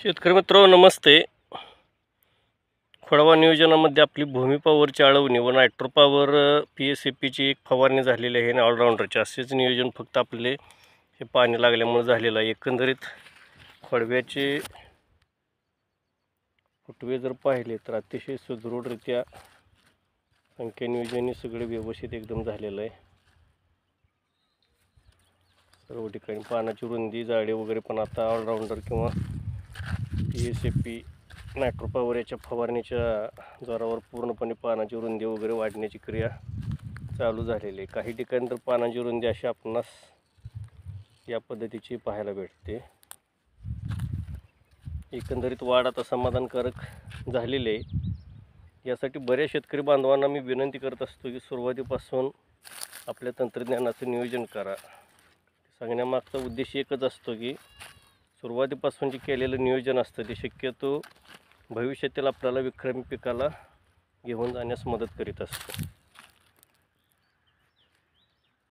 शेतकरी मित्रांनो नमस्ते. खोडवा नियोजनामध्ये आपली भूमी पॉवरची आळवणी व नायट्रो पॉवर PSAPची एक फवारणी झालेली आहे आणि ऑलराऊंडरचे असेच नियोजन फक्त आपले हे पाणी लागल्यामुळे झालेलं आहे. एकंदरीत खोडव्याचे फुटवे जर पाहिले तर अतिशय सुदृढरित्या संख्या नियोजन सगळे व्यवस्थित एकदम झालेलं आहे. सर्व ठिकाणी पानाची रुंदी जाडी वगैरे पण आता ऑलराऊंडर किंवा PSAP नायट्रो पॉवर याच्या फवारणीच्या जोरावर पूर्णपणे पानाची रुंदी वगैरे वाढण्याची क्रिया चालू झालेली आहे. काही ठिकाणी तर पानाची रुंदी अशी आपणास या पद्धतीची पाहायला भेटते. एकंदरीत वाढ आता समाधानकारक झालेली आहे. यासाठी बऱ्याच शेतकरी बांधवांना मी विनंती करत असतो की सुरुवातीपासून आपल्या तंत्रज्ञानाचं नियोजन करा. सांगण्यामागचा उद्देश एकच असतो की सुरुवातीपासून जे केलेलं नियोजन असतं ते शक्यतो भविष्यातील आपल्याला विक्रमी पिकाला घेऊन जाण्यास मदत करीत असतं.